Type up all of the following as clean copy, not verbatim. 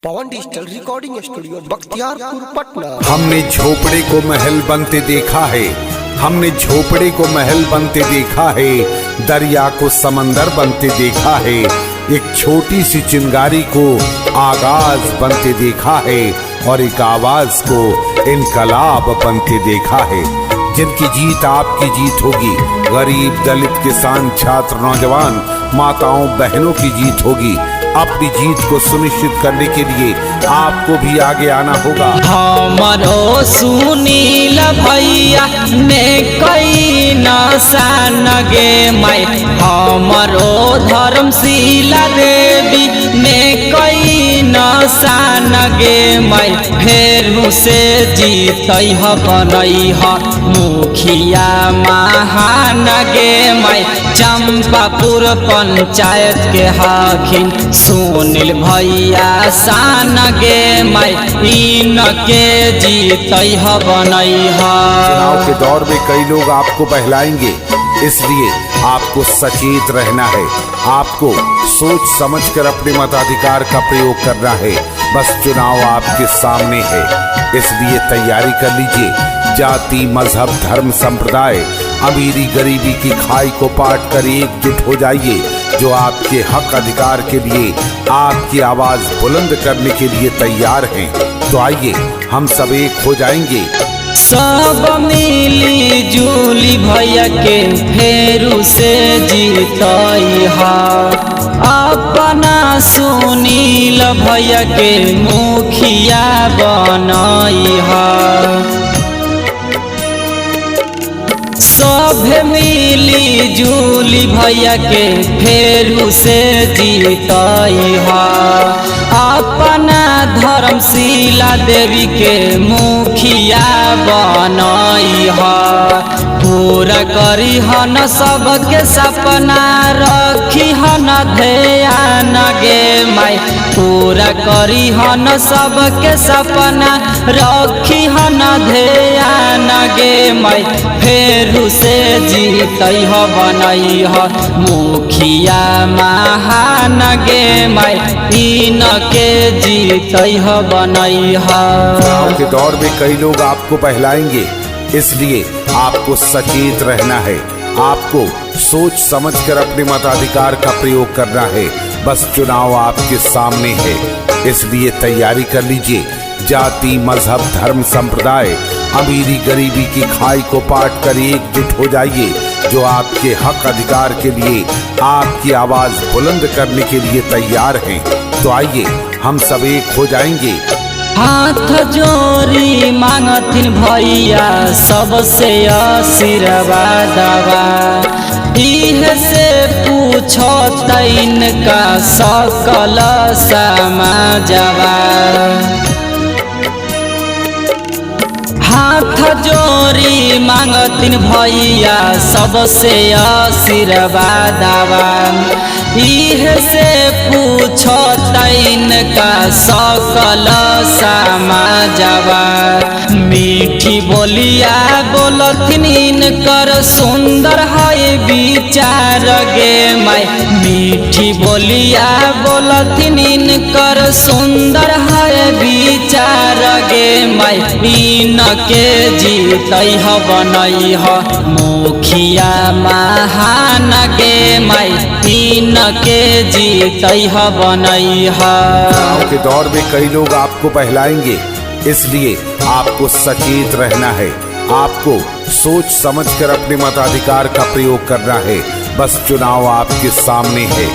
पवन digital recording studio Bakhtiyarpur Patna. हमने झोपड़े को महल बनते देखा है, हमने झोपड़े को महल बनते देखा है, दरिया को समंदर बनते देखा है, एक छोटी सी चिंगारी को आगाज बनते देखा है और एक आवाज को इनकलाब बनते देखा है। जिनकी जीत आपकी जीत होगी, गरीब दलित किसान छात्र नौजवान माताओं बहनों की जीत होगी। अपनी जीत को सुनिश्चित करने के लिए आपको भी आगे आना होगा। हमरो सुनील भैया ने कई नशान गे माई, हमरो धर्मशीला देवी ने कई नशान गे माई, फेरू से जीत बनई मुखिया महान गे माई, चंपापुर पंचायत के हखिन सुनील भैया शान गे माई, इन के जीत बनई। चुनाव के दौर में कई लोग आपको बहलाएंगे, इसलिए आपको सचेत रहना है। आपको सोच समझकर अपने मताधिकार का प्रयोग करना है। बस चुनाव आपके सामने है, इसलिए तैयारी कर लीजिए। जाति मजहब धर्म संप्रदाय अमीरी गरीबी की खाई को पाट कर एकजुट हो जाइए। जो आपके हक अधिकार के लिए आपकी आवाज बुलंद करने के लिए तैयार हैं, तो आइए हम सब एक हो जाएंगे। सब मिली जुली भैया के फेरू से जीतई अपना सुनील भैया के मुखिया बनई। सब मिली जुली भैया के फेरू से जीतई अपना धर्मशीला देवी के मुखिया बनई। पूरा करी हन सबके सपना रखी हन ध्यान गे माई, पूरा करी हन सबके सपना रखी हन ध्यान गे माई, फेरू से जीतई बनई मुखिया महान गे माई, इन के जीतई बनई। चुनाव के दौर में कई लोग आपको बहलाएंगे, इसलिए आपको सचेत रहना है। आपको सोच समझकर अपने मताधिकार का प्रयोग करना है। बस चुनाव आपके सामने है, इसलिए तैयारी कर लीजिए। जाति मजहब धर्म संप्रदाय अमीरी गरीबी की खाई को पाट कर एकजुट हो जाइए। जो आपके हक अधिकार के लिए आपकी आवाज बुलंद करने के लिए तैयार हैं, तो आइए हम सब एक हो जाएंगे। हाथ जोड़ी मांगथिन भैया सबसे आशीर्वाद, इह से पूछो तैन का सकल समाजवा। हाथ जोड़ी मांगथिन भैया सबसे आशीर्वाद, इह से पूछो तैन का सकल समाजवा। मीठी बोलिया बोलथिन इनकर सुंदर है विचार गे माई, मीठी बोलिया बोलथिन इनकर सुंदर है विचार गे माई, इन के जीतई बनई मुखिया महान गे माई, इन के जीतई बनई। चुनाव के दौर में कई लोग आपको बहलाएंगे, इसलिए आपको सचेत रहना है। आपको सोच समझकर अपने मताधिकार का प्रयोग करना है। बस चुनाव आपके सामने है,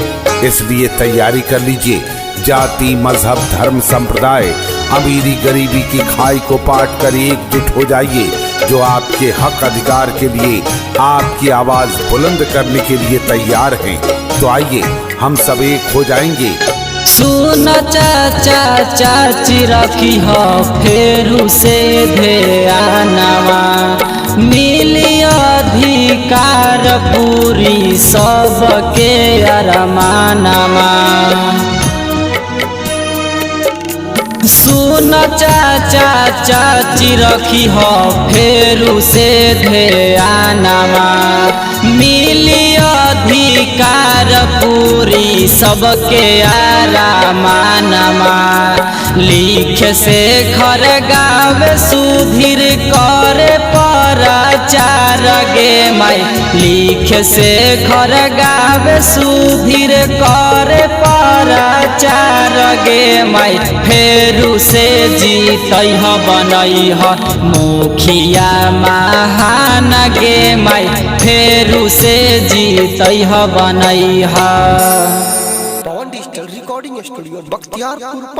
इसलिए तैयारी कर लीजिए। जाति मजहब धर्म संप्रदाय अमीरी गरीबी की खाई को पाट कर एकजुट हो जाइए। जो आपके हक अधिकार के लिए आपकी आवाज बुलंद करने के लिए तैयार हैं, तो आइए हम सब एक हो जाएंगे। सुन चाचा चाची रखी फेरू से ध्यानवा, मिली अधिकार पूरी सबके अरमानवा। सुन चाचा चाची रखी फेरू से ध्यानवा, मिली अधिकार पूरी सबके आरामानमा। लिख से घर गावे सुधीर करे प्रचार गे माई लिख से घर गावे सुधीर करे प्रचार गे माई फेरू से जीतई ह बनई ह मुखिया महान गे माई फेरू से जीतई ह बनई ह। Pawan digital recording studio Bakhtiyarpur Patna.